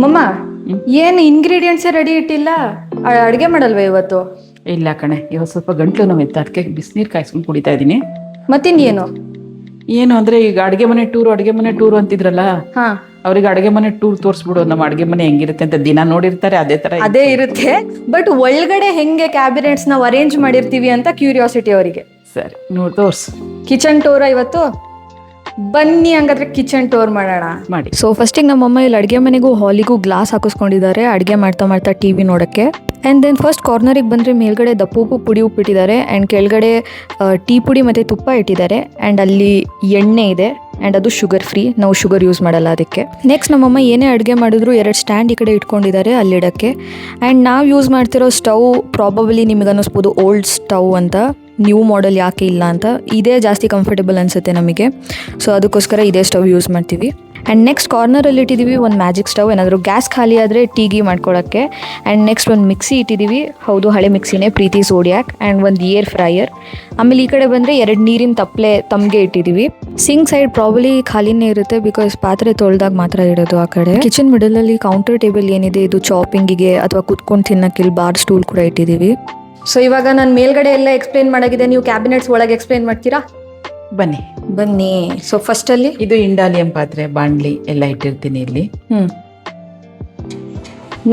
ಮಮ್ಮ ಏನು ಇಂಗ್ರೀಡಿಯೆಂಟ್ಸೇ ರೆಡಿ ಇಟ್ಟಿಲ್ಲ. ಅಡುಗೆ ಮಾಡಲ್ವೇ ಇವತ್ತು? ಇಲ್ಲ ಕಣೆ, ಇವತ್ತು ಸ್ವಲ್ಪ ಗಂಟ್ಲು ನೋವಿತ್ತು, ಅದಕ್ಕೆ ಬಿಸಿನೀರು ಕಾಯಿಸ್ಕೊಂಡು ಕುಡಿತಾ ಇದ್ದೀನಿ. ಮತ್ತಿನ್ನೇನು? ಏನು ಅಂದ್ರೆ ಈಗ ಅಡುಗೆ ಮನೆ ಟೂರು ಅಂತಿದ್ರಲ್ಲ, ಹಾ, ಅವ್ರಿಗೆ ಅಡುಗೆ ಮನೆ ಟೂರ್ ತೋರಿಸ್ಬಿಡು, ನಮ್ಮ ಅಡುಗೆ ಮನೆ ಹೆಂಗಿರುತ್ತೆ ಅಂತ ದಿನ ನೋಡಿರ್ತಾರೆ, ಅದೇ ತರ ಅದೇ ಇರುತ್ತೆ. ಬಟ್ ಒಳಗಡೆ ಹೆಂಗೆ ಕ್ಯಾಬಿನೆಟ್ಸ್ ನಾವು ಅರೇಂಜ್ ಮಾಡಿರ್ತೀವಿ ಅಂತ ಕ್ಯೂರಿಯಾಸಿಟಿ ಅವರಿಗೆ. ಸರಿ, ನೋಡಿ ತೋರ್ಸು. ಕಿಚನ್ ಟೂರ ಇವತ್ತು? ಬನ್ನಿ ಹಂಗಾದ್ರೆ ಕಿಚನ್ ಟೂರ್ ಮಾಡೋಣ. ಮಾಡಿ. ಸೊ ಫಸ್ಟಿಗೆ ನಮ್ಮಮ್ಮ ಇಲ್ಲಿ ಅಡುಗೆ ಮನೆಗೂ ಹಾಲಿಗೂ ಗ್ಲಾಸ್ ಹಾಕಿಸ್ಕೊಂಡಿದ್ದಾರೆ ಅಡುಗೆ ಮಾಡ್ತಾ ಟಿ ವಿ ನೋಡೋಕ್ಕೆ. ಆ್ಯಂಡ್ ದೆನ್ ಫಸ್ಟ್ ಕಾರ್ನರಿಗೆ ಬಂದರೆ ಮೇಲ್ಗಡೆ ದಪ್ಪು ಪುಡಿ ಉಪ್ಪಿಟ್ಟಿದ್ದಾರೆ ಆ್ಯಂಡ್ ಕೆಳಗಡೆ ಟೀ ಪುಡಿ ಮತ್ತು ತುಪ್ಪ ಇಟ್ಟಿದ್ದಾರೆ. ಆ್ಯಂಡ್ ಅಲ್ಲಿ ಎಣ್ಣೆ ಇದೆ ಆ್ಯಂಡ್ ಅದು ಶುಗರ್ ಫ್ರೀ, ನಾವು ಶುಗರ್ ಯೂಸ್ ಮಾಡಲ್ಲ ಅದಕ್ಕೆ. ನೆಕ್ಸ್ಟ್ ನಮ್ಮಮ್ಮ ಏನೇ ಅಡುಗೆ ಮಾಡಿದ್ರು 2 ಸ್ಟ್ಯಾಂಡ್ ಈ ಕಡೆ ಇಟ್ಕೊಂಡಿದ್ದಾರೆ ಅಲ್ಲಿಡೋಕ್ಕೆ. ಆ್ಯಂಡ್ ನಾವು ಯೂಸ್ ಮಾಡ್ತಿರೋ ಸ್ಟವ್ ಪ್ರಾಬಬಲಿ ನಿಮಗೆ ಅನ್ನಿಸ್ಬೋದು ಓಲ್ಡ್ ಸ್ಟವ್ ಅಂತ, ನ್ಯೂ ಮಾಡೆಲ್ ಯಾಕೆ ಇಲ್ಲ ಅಂತ. ಇದೇ ಜಾಸ್ತಿ ಕಂಫರ್ಟೇಬಲ್ ಅನಿಸುತ್ತೆ ನಮಗೆ, ಸೊ ಅದಕ್ಕೋಸ್ಕರ ಇದೇ ಸ್ಟವ್ ಯೂಸ್ ಮಾಡ್ತೀವಿ. ಆ್ಯಂಡ್ ನೆಕ್ಸ್ಟ್ ಕಾರ್ನರಲ್ಲಿ ಇಟ್ಟಿದ್ದೀವಿ ಒಂದು ಮ್ಯಾಜಿಕ್ ಸ್ಟವ್, ಏನಾದರೂ ಗ್ಯಾಸ್ ಖಾಲಿ ಆದರೆ ಟೀಗಿ ಮಾಡ್ಕೊಳ್ಳೋಕ್ಕೆ. ಆ್ಯಂಡ್ ನೆಕ್ಸ್ಟ್ ಒಂದು ಮಿಕ್ಸಿ ಇಟ್ಟಿದ್ದೀವಿ, ಹೌದು ಹಳೆ ಮಿಕ್ಸಿನೇ, ಪ್ರೀತಿ ಝೋಡಿಯಾಕ್. ಆ್ಯಂಡ್ ಒಂದು ಏರ್ ಫ್ರೈಯರ್. ಆಮೇಲೆ ಈ ಕಡೆ ಬಂದರೆ 2 ನೀರಿನ ತಮ್ಗೆ ಇಟ್ಟಿದ್ದೀವಿ. ಸಿಂಕ್ ಸೈಡ್ ಪ್ರಾಬಲಿ ಖಾಲಿನೇ ಇರುತ್ತೆ, ಬಿಕಾಸ್ ಪಾತ್ರೆ ತೊಳೆದಾಗ ಮಾತ್ರ ಇಡೋದು ಆ ಕಡೆ. ಕಿಚನ್ ಮಿಡಲಲ್ಲಿ ಕೌಂಟರ್ ಟೇಬಲ್ ಏನಿದೆ ಇದು ಚಾಪಿಂಗಿಗೆ ಅಥವಾ ಕುತ್ಕೊಂಡು ತಿನ್ನೋಕ್ಕೆ ಇಲ್ಲಿ ಬಾರ್ ಸ್ಟೂಲ್ ಕೂಡ ಇಟ್ಟಿದ್ದೀವಿ. ಸೊ ಇವಾಗ ನಾನು ಮೇಲ್ಗಡೆ ಎಲ್ಲ ಎಕ್ಸ್ಪ್ಲೇನ್ ಮಾಡಾಗಿದೆ, ನೀವು ಕ್ಯಾಬಿನೆಟ್ಸ್ ಒಳಗೆ ಎಕ್ಸ್ಪ್ಲೇನ್ ಮಾಡ್ತೀರಾ? ಬನ್ನಿ. ಸೊ ಫಸ್ಟಲ್ಲಿ ಇದು ಇಂಡಾಲಿಯಂ ಪಾತ್ರೆ, ಬಾಂಡ್ಲಿ ಎಲ್ಲ ಇಟ್ಟಿರ್ತೀನಿ ಇಲ್ಲಿ.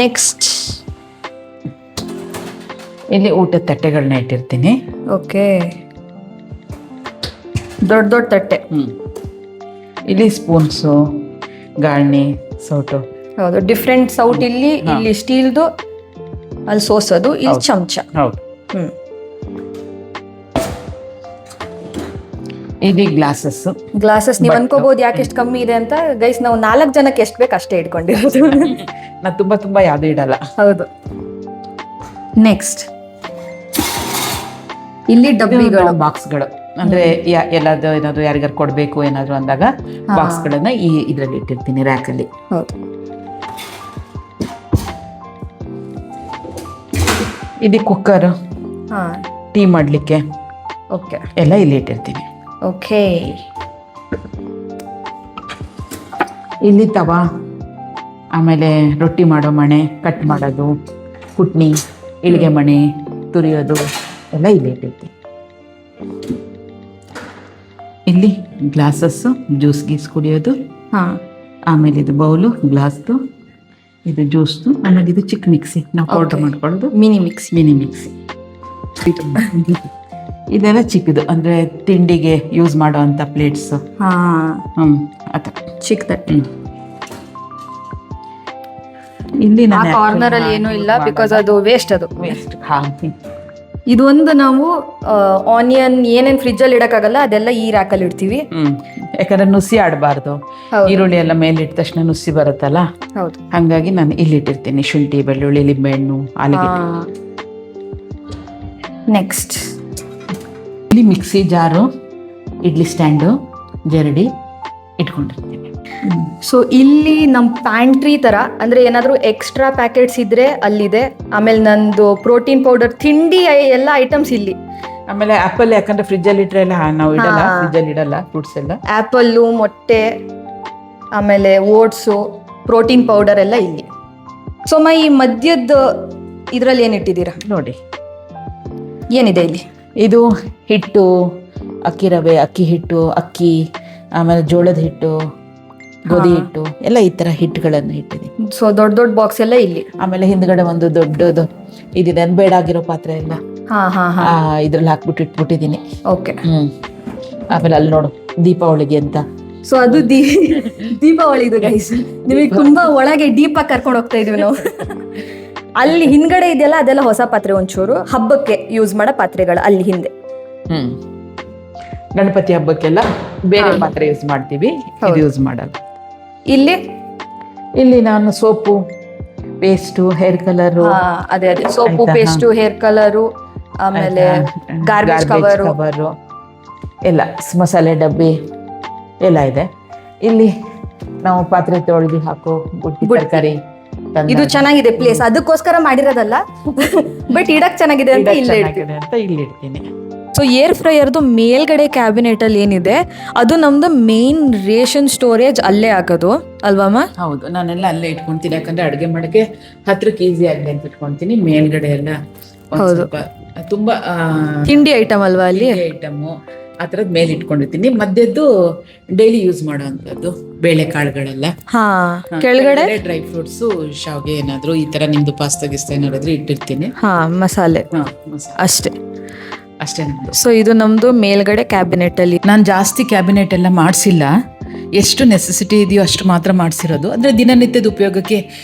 ನೆಕ್ಸ್ಟ್ ಇಲ್ಲಿ ಊಟದ ತಟ್ಟೆಗಳನ್ನ ಇಟ್ಟಿರ್ತೀನಿ. ಓಕೆ, ದೊಡ್ಡ ತಟ್ಟೆ. ಇಲ್ಲಿ ಸ್ಪೂನ್ಸು, ಗಾರ್ನಿ, ಸೌಟು. ಹೌದು, ಡಿಫ್ರೆಂಟ್ ಸೌಟ್. ಇಲ್ಲಿ ಸ್ಟೀಲ್ದು, ಅಲ್ಲಿ ಸೋಸೋದು, ಇಲ್ಲಿ ಚಮಚ. ಹೌದು. ಇಲ್ಲಿ ಗ್ಲಾಸಸ್ ನೀವು ಅನ್ಕೋಬಹುದು ಯಾಕೆ ಎಷ್ಟು ಕಮ್ಮಿ ಇದೆ ಅಂತ. ಗೈಸ್, ನಾವು 4 ಜನಕ್ಕೆ ಎಷ್ಟು ಬೇಕು ಅಷ್ಟೇ ಇಟ್ಕೊಂಡಿರೋದು. ನಾ ತುಂಬಾ ಯಾವ್ದು ಇಡಲ್ಲ. ಹೌದು. ನೆಕ್ಸ್ಟ್ ಇಲ್ಲಿ ಡಬ್ಬಿಗಳು, ಬಾಕ್ಸ್ಗಳು, ಅಂದ್ರೆ ಏನಾದ್ರು ಯಾರಿಗಾರು ಕೊಡ್ಬೇಕು ಏನಾದ್ರು ಅಂದಾಗ ಬಾಕ್ಸ್ಗಳನ್ನ ಇದ್ರಲ್ಲಿ ಇಟ್ಟಿರ್ತೀನಿ, ರ್ಯಾಕಲ್ಲಿ. ಹೌದು. ಇಲ್ಲಿ ಕುಕ್ಕರ್, ಟೀ ಮಾಡ್ಲಿಕ್ಕೆ ಓಕೆ, ಎಲ್ಲ ಇಲ್ಲಿ ಇಟ್ಟಿರ್ತೀನಿ. ಓಕೆ. ಇಲ್ಲಿ ತವಾ, ಆಮೇಲೆ ರೊಟ್ಟಿ ಮಾಡೋ ಮಣೆ, ಕಟ್ ಮಾಡೋದು, ಕುಟ್ನಿ, ಇಳಿಗೆ ಮಣೆ, ತುರಿಯೋದು ಎಲ್ಲ ಇಲ್ಲಿ ಇಟ್ಟಿರ್ತೀನಿ. ಇಲ್ಲಿ ಗ್ಲಾಸಸ್ಸು, ಜ್ಯೂಸ್ ಗೀಸ್ ಕುಡಿಯೋದು. ಆಮೇಲೆ ಇದು ಬೌಲು ಗ್ಲಾಸ್ದು, ಇದು ಜ್ಯೂಸ್ದು. ಆಮೇಲೆ ಇದು ಚಿಕ್ಕ ಮಿಕ್ಸಿ, ನಾವು ಪೌಡರ್ ಮಾಡ್ಕೊಳ್ಳೋದು, ಮಿನಿ ಮಿಕ್ಸಿ. ಇದೆಲ್ಲ ಚಿಕ್ಕದು, ಅಂದ್ರೆ ತಿಂಡಿಗೆ ಯೂಸ್ ಮಾಡೋ ಅಂತ ಪ್ಲೇಟ್ಸ್. ಚಿಕ್ಕ ತಟ್ಟೆ. ಇಲ್ಲಿ ಕಾರ್ನರ್ ಅಲ್ಲಿ ಏನೂ ಇಲ್ಲ, ಬಿಕಾಸ್ ಅದು ವೇಸ್ಟ್. ಇದು ಒಂದು ನಾವು ಆನಿಯನ್ ಏನೇನ್ ಫ್ರಿಜ್ ಅಲ್ಲಿ ಇಡಕ್ಕಾಗಲ್ಲ ಅದೆಲ್ಲ ಈ ರ್ಯಾಕಲ್ಲಿ ಇಡ್ತೀವಿ. ಯಾಕಂದ್ರೆ ನುಸಿ ಆಡಬಾರ್ದು, ಈರುಳ್ಳಿ ಎಲ್ಲ ಮೇಲೆ ಇಟ್ಟ ತಕ್ಷಣ ನುಸಿ ಬರುತ್ತಲ್ಲ. ಹೌದು, ಹಂಗಾಗಿ ನಾನು ಇಲ್ಲಿ ಇಟ್ಟಿರ್ತೀನಿ ಶುಂಠಿ, ಬೆಳ್ಳುಳ್ಳಿ, ಲಿಂಬೆಹಣ್ಣು, ಆಲೂಗೆಡ್ಡೆ. ನೆಕ್ಸ್ಟ್ ಇಲ್ಲಿ ಮಿಕ್ಸಿ ಜಾರು, ಇಡ್ಲಿ ಸ್ಟ್ಯಾಂಡು, ಜರಡಿ ಇಟ್ಕೊಂಡಿರ್ತೀನಿ. ಸೊ ಇಲ್ಲಿ ನಮ್ಮ ಪ್ಯಾಂಟ್ರಿ ತರ, ಅಂದ್ರೆ ಏನಾದ್ರು ಎಕ್ಸ್ಟ್ರಾ ಪ್ಯಾಕೆಟ್ಸ್ ಇದ್ರೆ ಅಲ್ಲಿದೆ. ಆಮೇಲೆ ನಂದು ಪ್ರೋಟೀನ್ ಪೌಡರ್, ತಿಂಡಿ ಎಲ್ಲ ಐಟಮ್ಸ್ ಇಲ್ಲಿ. ಆಮೇಲೆ ಆಪಲ್, ಯಾಕಂದ್ರೆ ಫ್ರಿಜ್ ಅಲ್ಲಿ ಇಟ್ರೆ ಎಲ್ಲ ನಾವು ಇಡಲ್ಲ, ಫ್ರಿಜ್ ಅಲ್ಲಿ ಇಡಲ್ಲ ಫ್ರೂಟ್ಸ್ ಎಲ್ಲ. ಆಪಲ್ಲು, ಮೊಟ್ಟೆ, ಆಮೇಲೆ ಓಟ್ಸು, ಪ್ರೋಟೀನ್ ಪೌಡರ್ ಎಲ್ಲ ಇಲ್ಲಿ. ಸೊ ಈ ಮಧ್ಯದ ಇದ್ರಲ್ಲಿ ಏನಿಟ್ಟಿದ್ದೀರಾ ನೋಡಿ, ಏನಿದೆ ಇಲ್ಲಿ? ಇದು ಹಿಟ್ಟು, ಅಕ್ಕಿ ರವೆ, ಅಕ್ಕಿ ಹಿಟ್ಟು, ಅಕ್ಕಿ, ಆಮೇಲೆ ಜೋಳದ ಹಿಟ್ಟು, ಗೋಧಿ ಹಿಟ್ಟು ಎಲ್ಲ ಈ ತರ ಹಿಟ್ಟುಗಳನ್ನು ಇಟ್ಟಿದ್ದೀನಿ. ಸೊ ದೊಡ್ಡ ಬಾಕ್ಸ್ ಎಲ್ಲ ಇಲ್ಲಿ. ಆಮೇಲೆ ಹಿಂದ್ಗಡೆ ಒಂದು ದೊಡ್ಡದು ಇದಿದೆ, ಬೇಡಾಗಿರೋ ಪಾತ್ರೆ ಎಲ್ಲ ಇದ್ರಲ್ಲಿ ಹಾಕ್ಬಿಟ್ಟು ಇಟ್ಬಿಟ್ಟಿದ್ದೀನಿ. ಓಕೆ. ಆಮೇಲೆ ಅಲ್ಲಿ ನೋಡು, ದೀಪಾವಳಿಗೆ ಅಂತ. ಸೊ ಅದು ದೀಪಾವಳಿ ಇದು ಗೈಸ್. ನಿಮಗೆ ತುಂಬಾ ಒಳಗೆ ಡೀಪ್ ಆಗಿ ಕರ್ಕೊಂಡು ಹೋಗ್ತಾ ಇದೀವಿ ನಾವು. ಅಲ್ಲಿ ಹಿಂದ್ಗಡೆ ಇದೆಯಲ್ಲ, ಅದೆಲ್ಲ ಹೊಸ ಪಾತ್ರೆ, ಒಂಚೂರು ಹಬ್ಬಕ್ಕೆ ಯೂಸ್ ಮಾಡೋ ಪಾತ್ರೆಗಳು ಅಲ್ಲಿ ಹಿಂದೆ. ಗಣಪತಿ ಹಬ್ಬಕ್ಕೆಲ್ಲ ಬೇರೆ ಪಾತ್ರೆ ಯೂಸ್ ಮಾಡ್ತೀವಿ, ಇದು ಯೂಸ್ ಮಾಡಲ್ಲ. ಇಲ್ಲಿ ನಾನು ಸೋಪು, ಪೇಸ್ಟು, ಹೇರ್ ಕಲರು, ಅದೇ ಸೋಪು, ಪೇಸ್ಟು, ಹೇರ್ ಕಲರು, ಆಮೇಲೆ ಗಾರ್ಬೇಜ್ ಕವರು ಎಲ್ಲ, ಮಸಾಲೆ ಡಬ್ಬಿ ಎಲ್ಲ ಇದೆ. ಇಲ್ಲಿ ನಾವು ಪಾತ್ರೆ ತೊಳೆದು ಹಾಕೋ ಬುಟ್ಟಿ ತರಕಾರಿ. ಇದು ಚೆನ್ನಾಗಿದೆ ಪ್ಲೇಸ್, ಅದಕ್ಕೋಸ್ಕರ ಮಾಡಿರೋದಲ್ಲ, ಬಟ್ ಇಡಕ್ ಚೆನ್ನಾಗಿದೆ ಅಂತ ಇಲ್ಲಿ ಇಡ್ತೀನಿ. ಸೊ ಏರ್ ಫ್ರೈಯರ್ದು ಮೇಲ್ಗಡೆ ಕ್ಯಾಬಿನೆಟಲ್ಲಿ ಏನಿದೆ ಅದು ನಮ್ಮದು ಮೇನ್ ರೇಷನ್ ಸ್ಟೋರೇಜ್ ಅಲ್ಲೇ ಆಗೋದು ಅಲ್ವಮ್ಮ? ಹೌದು, ನಾನೆಲ್ಲ ಅಲ್ಲೇ ಇಟ್ಕೊಂತೀನಿ. ಯಾಕಂದ್ರೆ ಅಡುಗೆ ಮಾಡೋಕ್ಕೆ ಹತ್ರಕ್ಕೆ ಈಸಿ ಆಗಲಿ ಅಂತ ಇಟ್ಕೊಂತೀನಿ. ಮೇಲ್ಗಡೆ ಎಲ್ಲ ಒಂದ್ ಸ್ವಲ್ಪ ತುಂಬಾ ತಿಂಡಿ ಐಟಮ್ ಅಲ್ವಾ ಅಲ್ಲಿ? ಐಟಮು ಆ ಥರದ್ದು ಮೇಲೆ ಇಟ್ಕೊಂಡಿರ್ತೀನಿ. ಮಧ್ಯದ್ದು ಡೈಲಿ ಯೂಸ್ ಮಾಡೋ ಅಂಥದ್ದು ಬೇಳೆ ಕಾಳುಗಳೆಲ್ಲ. ಕೆಳಗಡೆ ಡ್ರೈ ಫ್ರೂಟ್ಸು, ಶಾವಿಗೆ ಏನಾದ್ರು ಈ ತರ ನಿಮ್ದು ಪಾಸ್ತಾ ಗಿಸ್ತಾ ಏನಾದ್ರು ಇಟ್ಟಿರ್ತೀನಿ. ಮಸಾಲೆ ಅಷ್ಟೇ ಅಷ್ಟೇ ನಮ್ದು. ಸೊ ಇದು ನಮ್ದು ಮೇಲ್ಗಡೆ ಕ್ಯಾಬಿನೆಟ್ ಅಲ್ಲಿ. ನಾನು ಜಾಸ್ತಿ ಕ್ಯಾಬಿನೆಟ್ ಎಲ್ಲ ಮಾಡಿಸಿಲ್ಲ. ಎಷ್ಟು ನೆಸೆಸಿಟಿ ಇದೆಯೋ ಅಷ್ಟು ಮಾತ್ರ ಮಾಡಿಸಿರೋದು. ಅಂದರೆ ದಿನನಿತ್ಯದ ಉಪಯೋಗಕ್ಕೆ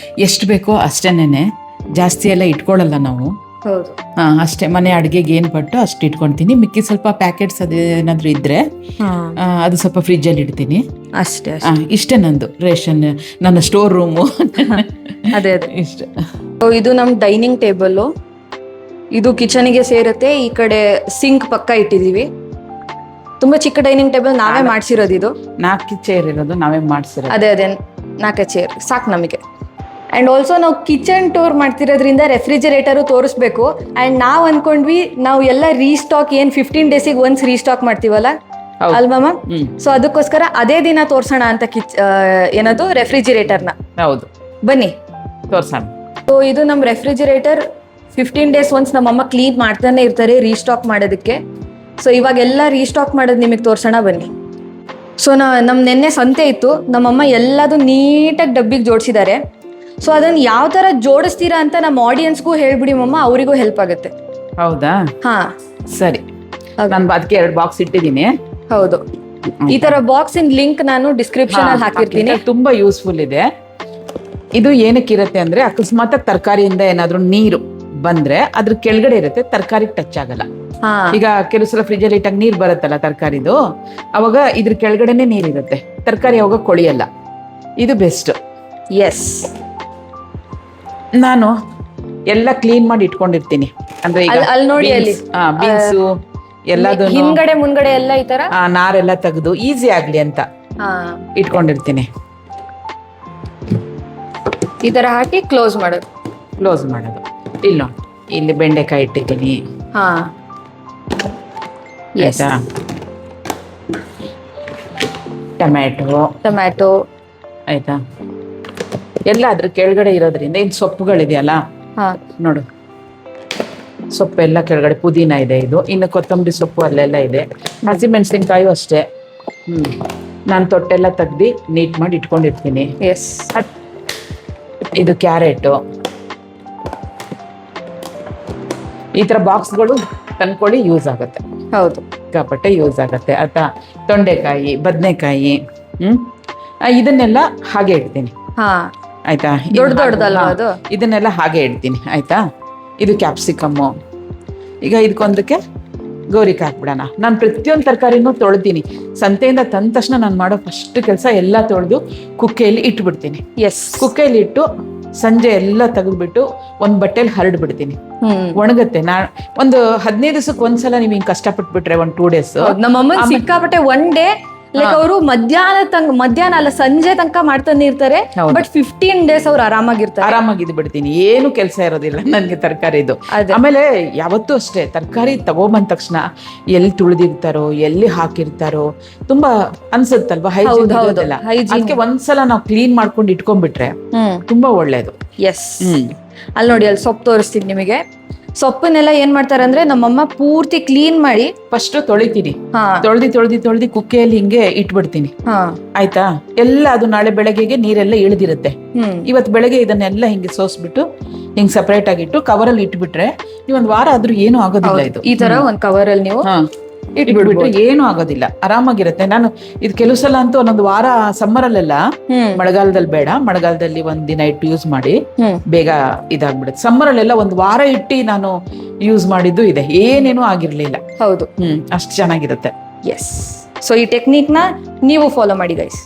ಎಷ್ಟು ಬೇಕೋ ಅಷ್ಟೇನೆ, ಜಾಸ್ತಿ ಎಲ್ಲ ಇಟ್ಕೊಳ್ಳಲ್ಲ ನಾವು. ಹೌದು, ಅಷ್ಟೇ. ಮನೆ ಅಡುಗೆಗೆ ಏನು ಪಟ್ಟು ಅಷ್ಟು ಇಟ್ಕೊಳ್ತೀನಿ. ಮಿಕ್ಕಿ ಸ್ವಲ್ಪ ಪ್ಯಾಕೆಟ್ಸ್ ಅದೇನಾದರೂ ಇದ್ದರೆ ಅದು ಸ್ವಲ್ಪ ಫ್ರಿಜ್ಜಲ್ಲಿ ಇಡ್ತೀನಿ ಅಷ್ಟೇ. ಇಷ್ಟೇ ನಂದು ರೇಷನ್, ನನ್ನ ಸ್ಟೋರ್ ರೂಮು. ಅದೇ ಇಷ್ಟ. ಇದು ನಮ್ಮ ಡೈನಿಂಗ್ ಟೇಬಲ್ಲು. ಇದು ಕಿಚನ್ಗೆ ಸೇರುತ್ತೆ. ಈ ಕಡೆ ಸಿಂಕ್ ಪಕ್ಕ ಇಟ್ಟಿದ್ದೀವಿ. ತುಂಬ ಚಿಕ್ಕ ಡೈನಿಂಗ್ ಟೇಬಲ್, ನಾವೇ ಮಾಡಿಸಿರೋದು. ಇದು 4 ಚೇರ್ ಇರೋದು ನಾವೇ ಮಾಡಿಸಿರೋದು. ಅದೇ 4 ಚೇರ್ ಸಾಕು ನಮಗೆ. ಆ್ಯಂಡ್ ಆಲ್ಸೋ ನಾವು ಕಿಚನ್ ಟೂರ್ ಮಾಡ್ತಿರೋದ್ರಿಂದ ರೆಫ್ರಿಜರೇಟರು ತೋರಿಸ್ಬೇಕು. ಆ್ಯಂಡ್ ನಾವು ಅಂದ್ಕೊಂಡ್ವಿ ನಾವು ಎಲ್ಲ ರೀಸ್ಟಾಕ್ ಏನು 15 ಡೇಸಿಗೆ ಒನ್ಸ್ ರೀಸ್ಟಾಕ್ ಮಾಡ್ತೀವಲ್ಲ ಅಲ್ವಮ್ಮ? ಸೊ ಅದಕ್ಕೋಸ್ಕರ ಅದೇ ದಿನ ತೋರ್ಸೋಣ ಅಂತ ಏನದು ರೆಫ್ರಿಜಿರೇಟರ್ನ. ಹೌದು, ಬನ್ನಿ ತೋರ್ಸೋಣ. ಸೊ ಇದು ನಮ್ಮ ರೆಫ್ರಿಜಿರೇಟರ್. 15 ಡೇಸ್ ಒನ್ಸ್ ನಮ್ಮಮ್ಮ ಕ್ಲೀನ್ ಮಾಡ್ತಾನೆ ಇರ್ತಾರೆ ರೀಸ್ಟಾಕ್ ಮಾಡೋದಕ್ಕೆ. ಸೊ ಇವಾಗೆಲ್ಲ ರೀಸ್ಟಾಕ್ ಮಾಡೋದು ನಿಮಗೆ ತೋರ್ಸೋಣ ಬನ್ನಿ. ಸೊ ನಮ್ಮ ನೆನ್ನೆ ಸಂತೆ ಇತ್ತು. ನಮ್ಮಮ್ಮ ಎಲ್ಲದು ನೀಟಾಗಿ ಡಬ್ಬಿಗೆ ಜೋಡಿಸಿದ್ದಾರೆ. ಸೊ ಅದನ್ನು ಯಾವ ಥರ ಜೋಡಿಸ್ತೀರಾ ಅಂತ ನಮ್ಮ ಆಡಿಯನ್ಸ್ಗೂ ಹೇಳ್ಬಿಡಿ ಮಮ್ಮ, ಅವರಿಗೂ ಹೆಲ್ಪ್ ಆಗುತ್ತೆ. ಹೌದಾ? ಸರಿ. ನಾನು ಅದಕ್ಕೆ 2 ಬಾಕ್ಸ್ ಇಟ್ಟಿದ್ದೀನಿ. ಹೌದು, ಈ ತರ ಬಾಕ್ಸಿನ ಲಿಂಕ್ ನಾನು ಡಿಸ್ಕ್ರಿಪ್ಷನ್ ಅಲ್ಲಿ ಹಾಕಿರ್ತೀನಿ. ತುಂಬಾ ಯೂಸ್ಫುಲ್ ಇದೆ ಇದು. ಏನಕ್ಕಿರುತ್ತೆ ಅಂದ್ರೆ, ಅಕಸ್ಮಾತ್ ತರಕಾರಿಯಿಂದ ಏನಾದ್ರೂ ನೀರು ಬಂದ್ರೆ ಅದ್ರ ಕೆಳಗಡೆ ಇರುತ್ತೆ, ತರಕಾರಿ ಟಚ್ ಆಗಲ್ಲ. ಈಗ ಕೆಲವು ಸಲ ಫ್ರಿಜ್ ಅಲ್ಲಿ ಇಟ್ಟಾಗ ನೀರ್ ಬರುತ್ತಲ್ಲ ತರಕಾರಿದು, ಅವಾಗ ಇದ್ರ ಕೆಳಗಡೆನೆ ನೀರಿರುತ್ತೆ, ತರಕಾರಿ ಅವಾಗ ಕೊಳಿಯಲ್ಲ. ಇದು ಬೆಸ್ಟ್. ಎಸ್, ನಾನು ಎಲ್ಲ ಕ್ಲೀನ್ ಮಾಡಿ ಇಟ್ಕೊಂಡಿರ್ತೀನಿ. ಅಂದ್ರೆ ಅಲ್ಲಿ ನೋಡಿ, ಅಲ್ಲಿ ಬೀನ್ಸು ಎಲ್ಲದು ಹಿಂದ್ಗಡೆ ಮುಂದ್ಗಡೆ ಎಲ್ಲ ಈ ತರ ನಾರೆಲ್ಲ ತೆಗೆದು ಈಸಿ ಆಗ್ಲಿ ಅಂತ ಇಟ್ಕೊಂಡಿರ್ತೀನಿ. ಈ ತರ ಹಾಕಿ ಕ್ಲೋಸ್ ಮಾಡೋದು. ಇಲ್ಲ, ಇಲ್ಲಿ ಬೆಂಡೆಕಾಯಿ ಇಟ್ಟಿದ್ದೀನಿ. ಆಯ್ತಾ? ಟೊಮ್ಯಾಟೊ ಆಯ್ತಾ? ಎಲ್ಲ ಅದ್ರ ಕೆಳಗಡೆ ಇರೋದ್ರಿಂದ ಇನ್ನು ಸೊಪ್ಪುಗಳಿದೆಯಲ್ಲ ನೋಡು, ಸೊಪ್ಪೆಲ್ಲ ಕೆಳಗಡೆ ಪುದೀನ ಇದೆ. ಇದು ಇನ್ನು ಕೊತ್ತಂಬರಿ ಸೊಪ್ಪು ಅಲ್ಲೆಲ್ಲ ಇದೆ. ಹಸಿಮೆಣಸಿನ್ಕಾಯಿ ಅಷ್ಟೇ. ನಾನು ತೊಟ್ಟೆಲ್ಲ ತೆಗ್ದು ನೀಟ್ ಮಾಡಿ ಇಟ್ಕೊಂಡಿರ್ತೀನಿ. ಎಸ್, ಇದು ಕ್ಯಾರೆಟು. ಈ ತರ ಬಾಕ್ಸ್ಗಳು ತಂದ್ಕೊಳ್ಳಿ, ಯೂಸ್ ಆಗುತ್ತೆ. ಹೌದು, ಸಿಕ್ಕಾಪಟ್ಟೆ ಯೂಸ್ ಆಗುತ್ತೆ. ಅಥವಾ ತೊಂಡೆಕಾಯಿ, ಬದನೆಕಾಯಿ, ಇದನ್ನೆಲ್ಲ ಹಾಗೆ ಇಡ್ತೀನಿ. ಆಯ್ತಾ? ದೊಡ್ಡದಲ್ಲ ಅದು. ಇದನ್ನೆಲ್ಲ ಹಾಗೆ ಇಡ್ತೀನಿ. ಆಯ್ತಾ? ಇದು ಕ್ಯಾಪ್ಸಿಕಮ್ಮು. ಈಗ ಇದಕ್ಕೊಂದಕ್ಕೆ ಗೌರಿಕಾಯಿ ಹಾಕ್ಬಿಡೋಣ. ನಾನು ಪ್ರತಿಯೊಂದು ತರಕಾರಿನೂ ತೊಳ್ತೀನಿ. ಸಂತೆಯಿಂದ ತಂದ ತಕ್ಷಣ ನಾನು ಮಾಡೋ ಫಸ್ಟ್ ಕೆಲಸ ಎಲ್ಲ ತೊಳೆದು ಕುಕ್ಕೆಯಲ್ಲಿ ಇಟ್ಬಿಡ್ತೀನಿ. ಎಸ್, ಕುಕ್ಕೆಯಲ್ಲಿ ಇಟ್ಟು ಸಂಜೆ ಎಲ್ಲ ತೆಗೆದ್ಬಿಟ್ಟು ಒಂದು ಬಟ್ಟೆಲಿ ಹರಡ್ಬಿಡ್ತೀನಿ. ಒಣಗುತ್ತೆ. ಒಂದು 15 ದಿವಸಕ್ಕೆ ಒಂದ್ಸಲ ನೀವು ಹಿಂಗೆ ಕಷ್ಟಪಟ್ಬಿಟ್ರೆ 1-2 ಡೇಸ್. ನಮ್ಮಮ್ಮ ಸಿಕ್ಕಾಪಟ್ಟೆ ಒನ್ ಡೇ ಲೈಕ್ ಅವರು ಮಧ್ಯಾಹ್ನ ಅಲ್ಲ ಸಂಜೆ ತನಕ ಮಾಡ್ತಾನೆ ಇರ್ತಾರೆ. ಬಟ್ 15 ಡೇಸ್ ಅವ್ರು ಆರಾಮಾಗಿದ್ದು ಬಿಡ್ತೀನಿ. ಏನು ಕೆಲಸ ಇರೋದಿಲ್ಲ ನನ್ಗೆ ತರಕಾರಿದು. ಆಮೇಲೆ ಯಾವತ್ತೂ ಅಷ್ಟೇ, ತರಕಾರಿ ತಗೊಂಬಂದ ತಕ್ಷಣ ಎಲ್ಲಿ ತುಳಿದಿರ್ತಾರೋ, ಎಲ್ಲಿ ಹಾಕಿರ್ತಾರೋ ತುಂಬಾ ಅನ್ಸುತ್ತಲ್ವಾ, ಹೈಜೀನ್. ಅದಕ್ಕೆ ಒಂದ್ಸಲ ನಾವು ಕ್ಲೀನ್ ಮಾಡ್ಕೊಂಡು ಇಟ್ಕೊಂಡ್ಬಿಟ್ರೆ ತುಂಬಾ ಒಳ್ಳೇದು. ಎಸ್, ಅಲ್ಲಿ ನೋಡಿ, ಅಲ್ಲಿ ಸೊಪ್ಪು ತೋರಿಸ್ತೀನಿ ನಿಮಗೆ. ಸೊಪ್ಪನ್ನೆಲ್ಲ ಏನ್ ಮಾಡ್ತಾರೆ ಅಂದ್ರೆ ನಮ್ಮಮ್ಮ ಪೂರ್ತಿ ಕ್ಲೀನ್ ಮಾಡಿ ಫಸ್ಟ್ ತೊಳಿತೀನಿ. ತೊಳ್ದಿ ಕುಕ್ಕೆಯಲ್ಲಿ ಹಿಂಗೆ ಇಟ್ಬಿಡ್ತೀನಿ. ಆಯ್ತಾ? ಎಲ್ಲ ಅದು ನಾಳೆ ಬೆಳಗ್ಗೆಗೆ ನೀರೆಲ್ಲ ಇಳಿದಿರುತ್ತೆ. ಇವತ್ತು ಬೆಳಗ್ಗೆ ಇದನ್ನೆಲ್ಲ ಹಿಂಗೆ ಸೋಸ್ಬಿಟ್ಟು ಹಿಂಗ್ ಸಪರೇಟ್ ಆಗಿಟ್ಟು ಕವರಲ್ಲಿ ಇಟ್ಬಿಟ್ರೆ ನೀವೊಂದ್ ವಾರ ಆದ್ರೂ ಏನು ಆಗೋದಿಲ್ಲ. ಇದು ಈ ತರ ಒಂದ್ ಕವರಲ್ಲಿ ನೀವು ಇಟ್ಬಿಟ್ರೆ ಏನು ಆಗೋದಿಲ್ಲ, ಆರಾಮಾಗಿರುತ್ತೆ. ನಾನು ಇದು ಕೆಲವು ಸಲ ಅಂತೂ ಒಂದೊಂದು ವಾರ ಸಮ್ಮರಲ್ಲೆಲ್ಲ, ಮಳೆಗಾಲದಲ್ಲಿ ಬೇಡ, ಮಳೆಗಾಲದಲ್ಲಿ ಒಂದ್ ದಿನ ಇಟ್ಟು ಯೂಸ್ ಮಾಡಿ ಬೇಗ ಇದಾಗ್ಬಿಡುತ್ತೆ. ಸಮ್ಮರಲ್ಲೆಲ್ಲ ಒಂದು ವಾರ ಇಟ್ಟು ನಾನು ಯೂಸ್ ಮಾಡಿದ್ದು ಇದೆ, ಏನೇನೂ ಆಗಿರ್ಲಿಲ್ಲ. ಹೌದು, ಅಷ್ಟು ಚೆನ್ನಾಗಿರುತ್ತೆ. ಎಸ್, ಸೊ ಈ ಟೆಕ್ನಿಕ್ ನ ನೀವು ಫಾಲೋ ಮಾಡಿ ಗೈಸ್.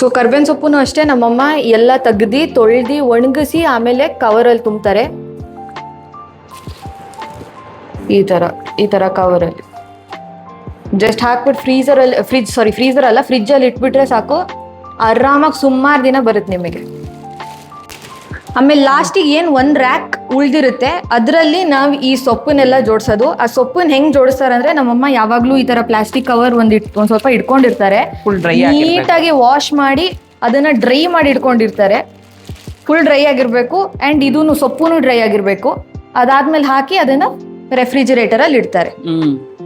ಸೊ ಕರ್ಬೇವಿನ ಸೊಪ್ಪುನು ಅಷ್ಟೇ ನಮ್ಮಮ್ಮ ಎಲ್ಲ ತೆಗ್ದು ತೊಳ್ದು ಒಣಗಿಸಿ ಆಮೇಲೆ ಕವರಲ್ಲಿ ತುಂಬ್ತಾರೆ. ಈ ಥರ ಕವರಲ್ಲಿ ಜಸ್ಟ್ ಹಾಕ್ಬಿಟ್ಟು ಫ್ರೀಸರ್ ಅಲ್ಲ ಫ್ರಿಜ್ಜಲ್ಲಿ ಇಟ್ಬಿಟ್ರೆ ಸಾಕು, ಆರಾಮಾಗಿ ಸುಮಾರು ದಿನ ಬರುತ್ತೆ ನಿಮಗೆ. ಆಮೇಲೆ ಲಾಸ್ಟಿಗೆ ಏನು ಒಂದು ರ್ಯಾಕ್ ಉಳ್ದಿರುತ್ತೆ ಅದರಲ್ಲಿ ನಾವು ಈ ಸೊಪ್ಪನ್ನೆಲ್ಲ ಜೋಡಿಸೋದು. ಆ ಸೊಪ್ಪನ್ನ ಹೆಂಗೆ ಜೋಡಿಸ್ತಾರೆ ಅಂದರೆ ನಮ್ಮಮ್ಮ ಯಾವಾಗಲೂ ಈ ಥರ ಪ್ಲಾಸ್ಟಿಕ್ ಕವರ್ ಒಂದು ಸ್ವಲ್ಪ ಇಟ್ಕೊಂಡಿರ್ತಾರೆ, ಫುಲ್ ಡ್ರೈ ನೀಟಾಗಿ ವಾಶ್ ಮಾಡಿ ಅದನ್ನು ಡ್ರೈ ಮಾಡಿ ಇಟ್ಕೊಂಡಿರ್ತಾರೆ. ಫುಲ್ ಡ್ರೈ ಆಗಿರಬೇಕು ಆ್ಯಂಡ್ ಇದೂ ಸೊಪ್ಪು ಡ್ರೈ ಆಗಿರಬೇಕು. ಅದಾದ್ಮೇಲೆ ಹಾಕಿ ಅದನ್ನು ರೆಫ್ರಿಜಿರೇಟರಲ್ಲಿ ಇಡ್ತಾರೆ.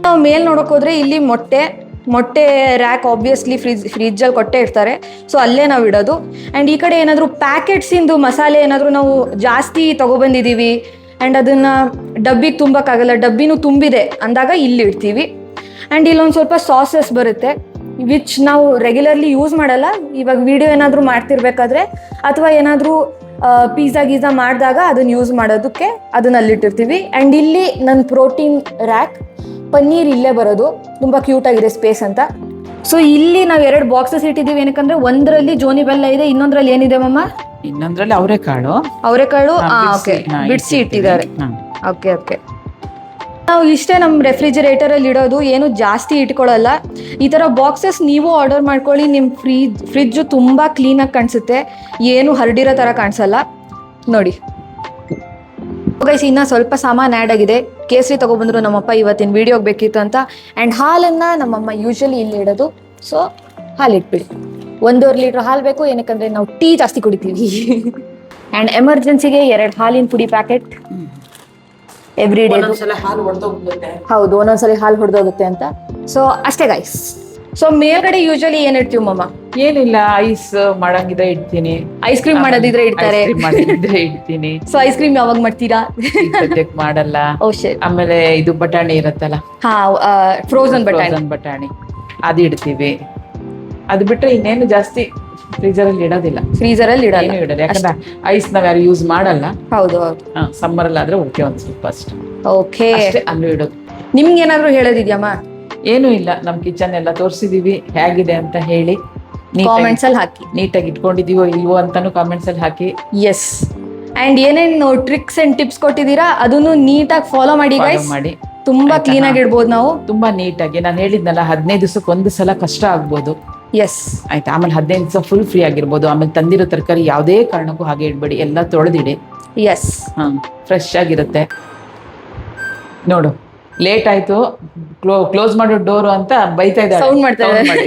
ನಾವು ಮೇಲ್ ನೋಡೋಕೆ ಹೋದ್ರೆ ಇಲ್ಲಿ ಮೊಟ್ಟೆ ರ್ಯಾಕ್ ಆಬ್ವಿಯಸ್ಲಿ ಫ್ರಿಜ್ಜಲ್ಲಿ ಕೊಟ್ಟೆ ಇರ್ತಾರೆ, ಸೊ ಅಲ್ಲೇ ನಾವು ಇಡೋದು. ಆ್ಯಂಡ್ ಈ ಕಡೆ ಏನಾದರೂ ಪ್ಯಾಕೆಟ್ಸಿಂದು ಮಸಾಲೆ ಏನಾದರೂ ನಾವು ಜಾಸ್ತಿ ತೊಗೊಬಂದಿದ್ದೀವಿ ಆ್ಯಂಡ್ ಅದನ್ನು ಡಬ್ಬಿಗೆ ತುಂಬಕ್ಕಾಗಲ್ಲ, ಡಬ್ಬಿನೂ ತುಂಬಿದೆ ಅಂದಾಗ ಇಲ್ಲಿ ಇಡ್ತೀವಿ. ಆ್ಯಂಡ್ ಇಲ್ಲೊಂದು ಸ್ವಲ್ಪ ಸಾಸಸ್ ಬರುತ್ತೆ ವಿಚ್ ನಾವು ರೆಗ್ಯುಲರ್ಲಿ ಯೂಸ್ ಮಾಡಲ್ಲ. ಇವಾಗ ವಿಡಿಯೋ ಏನಾದರೂ ಮಾಡ್ತಿರ್ಬೇಕಾದ್ರೆ ಅಥವಾ ಏನಾದರೂ ಪಿಜ್ಜಾ ಮಾಡಿದಾಗ ಅದನ್ನು ಯೂಸ್ ಮಾಡೋದಕ್ಕೆ ಅದನ್ನ ಅಲ್ಲಿಟ್ಟಿರ್ತೀವಿ. ಆ್ಯಂಡ್ ಇಲ್ಲಿ ನನ್ನ ಪ್ರೋಟೀನ್ ರ್ಯಾಕ್, ಪನ್ನೀರ್ ಇಲ್ಲೇ ಬರೋದು, ತುಂಬ ಕ್ಯೂಟಾಗಿದೆ ಸ್ಪೇಸ್ ಅಂತ. ಸೊ ಇಲ್ಲಿ ನಾವು 2 ಬಾಕ್ಸಸ್ ಇಟ್ಟಿದ್ದೀವಿ. ಏನಕ್ಕಂದ್ರೆ ಒಂದರಲ್ಲಿ ಜೋನಿ ಬೆಲ್ಲ ಇದೆ, ಇನ್ನೊಂದ್ರಲ್ಲಿ ಏನಿದೆ ಮಮ್ಮ? ಇನ್ನೊಂದ್ರಲ್ಲಿ ಅವರೆಕಾಳು ಓಕೆ ಬಿಡಿಸಿ ಇಟ್ಟಿದ್ದಾರೆ. ಓಕೆ ನಾವು ಇಷ್ಟೇ ನಮ್ಮ ರೆಫ್ರಿಜಿರೇಟರಲ್ಲಿ ಇಡೋದು, ಏನು ಜಾಸ್ತಿ ಇಟ್ಕೊಳ್ಳಲ್ಲ. ಈ ಥರ ಬಾಕ್ಸಸ್ ನೀವು ಆರ್ಡರ್ ಮಾಡ್ಕೊಳ್ಳಿ, ನಿಮ್ಮ ಫ್ರಿಜ್ಜು ತುಂಬ ಕ್ಲೀನಾಗಿ ಕಾಣಿಸುತ್ತೆ, ಏನು ಹರಡಿರೋ ಥರ ಕಾಣಿಸಲ್ಲ ನೋಡಿ. ಗೈಸ್ ಇನ್ನೂ ಸ್ವಲ್ಪ ಸಾಮಾನು ಆ್ಯಡ್ ಆಗಿದೆ. ಕೇಸರಿ ತೊಗೊಬಂದ್ರು ನಮ್ಮಪ್ಪ ಇವತ್ತಿನ ವೀಡಿಯೋಗೆ ಬೇಕಿತ್ತು ಅಂತ. ಆ್ಯಂಡ್ ಹಾಲನ್ನು ನಮ್ಮಮ್ಮ ಯೂಶ್ವಲಿ ಇಲ್ಲಿ ಇಡೋದು, ಸೊ ಹಾಲು ಇಟ್ಬಿಡಿ. 1.5 ಲೀಟ್ರ್ ಹಾಲು ಬೇಕು, ಏನಕ್ಕಂದರೆ ನಾವು ಟೀ ಜಾಸ್ತಿ ಕುಡಿತೀವಿ. ಆ್ಯಂಡ್ ಎಮರ್ಜೆನ್ಸಿಗೆ 2 ಹಾಲಿನ ಪುಡಿ ಪ್ಯಾಕೆಟ್ ಎವ್ರಿ ಡೇ. ಹೌದು, ಒಂದೊಂದ್ಸಲಿ ಹಾಲು ಹೊಡೆದೋಗುತ್ತೆ ಅಂತ. ಸೊ ಅಷ್ಟೇ ಗೈಸ್. ಸೊ ಮೇಲ್ಗಡೆ ಯೂಶಲಿ ಏನ್ ಇಡ್ತೀವಿ ಮಮ್ಮ? ಏನಿಲ್ಲ, ಐಸ್ ಮಾಡಂಗಿದ್ರೆ ಇಡ್ತೀನಿ, ಐಸ್ ಕ್ರೀಮ್ ಮಾಡೋದಿದ್ರೆ ಇಡ್ತಾರೆ, ಇಡ್ತೀನಿ. ಸೊ ಐಸ್ ಕ್ರೀಮ್ ಯಾವಾಗ ಮಾಡ್ತೀರಾ? ಸದ್ಯಕ್ಕೆ ಮಾಡಲ್ಲ. ಆಮೇಲೆ ಇದು ಬಟಾಣಿ ಇರತ್ತಲ್ಲ, ಫ್ರೋಸನ್ ಬಟಾಣಿ ಅದು ಇಡ್ತೀವಿ. ಅದು ಬಿಟ್ರೆ ಇನ್ನೇನು ಜಾಸ್ತಿ ಫ್ರೀಜರಲ್ಲಿ ಇಡೋದಿಲ್ಲ. ಯಾಕಂದ್ರೆ ಐಸ್ ನಾವ್ ಯಾರು ಯೂಸ್ ಮಾಡಲ್ಲ. ಹೌದು, ಸಮ್ಮರ್ ಅಲ್ಲಿ ಆದ್ರೆ ಓಕೆ, ಒಂದ್ ಸ್ವಲ್ಪ ಅಷ್ಟೇ. ಓಕೆ, ಅಲ್ಲೂ ಇಡೋದು. ನಿಮ್ಗೆ ಏನಾದ್ರು ಹೇಳೋದಿದ್ಯಮ್ಮ? ಏನು ಇಲ್ಲ, ನಮ್ ಕಿಚನ್ ಎಲ್ಲ ತೋರಿಸಿದೀವಿ ಹೇಗಿದೆ ಅಂತ ಹೇಳಿ. ಕಾಮೆಂಟ್ಸ್ ಅಲ್ಲಿ ಹಾಕಿ, ನೀಟಾಗಿ ಇಟ್ಕೊಂಡಿದೀವೋ ಇಲ್ವೋ ಅಂತಾನು ಕಾಮೆಂಟ್ಸ್ ಅಲ್ಲಿ ಹಾಕಿ. ಎಸ್, ಅಂಡ್ ಏನೇನು ಟ್ರಿಕ್ಸ್ ಅಂಡ್ ಟಿಪ್ಸ್ ಕೊಟ್ಟಿದ್ದೀರಾ ಅದನ್ನು ನೀಟಾಗಿ ಫಾಲೋ ಮಾಡಿ ಗೈಸ್. ಮಾಡಿ ತುಂಬಾ ಕ್ಲೀನ್ ಆಗಿ ಇಡ್ಬೋದು ನಾವು, ತುಂಬಾ ನೀಟಾಗಿ. ನಾನು ಹೇಳಿದ್ನಲ್ಲ 15 ದಿವಸಕ್ಕೆ ಒಂದು ಸಲ ಕಷ್ಟ ಆಗ್ಬೋದು. ಎಸ್ ಆಯ್ತಾ. ಆಮೇಲೆ 15 ದಿವಸ ಫುಲ್ ಫ್ರೀ ಆಗಿರ್ಬೋದು. ಆಮೇಲೆ ತಂದಿರೋ ತರಕಾರಿ ಯಾವುದೇ ಕಾರಣಕ್ಕೂ ಹಾಗೆ ಇಡ್ಬೇಡಿ, ಎಲ್ಲ ತೊಳೆದಿಡಿ. ಎಸ್, ಫ್ರೆಶ್ ಆಗಿರುತ್ತೆ. ನೋಡು, ಲೇಟ್ ಆಯ್ತು ಕ್ಲೋಸ್ ಮಾಡೋ ಡೋರು ಅಂತ ಬೈತಾ ಇದ್ದಾರೆ, ಸೌಂಡ್ ಮಾಡ್ತಾ ಇದ್ದಾರೆ.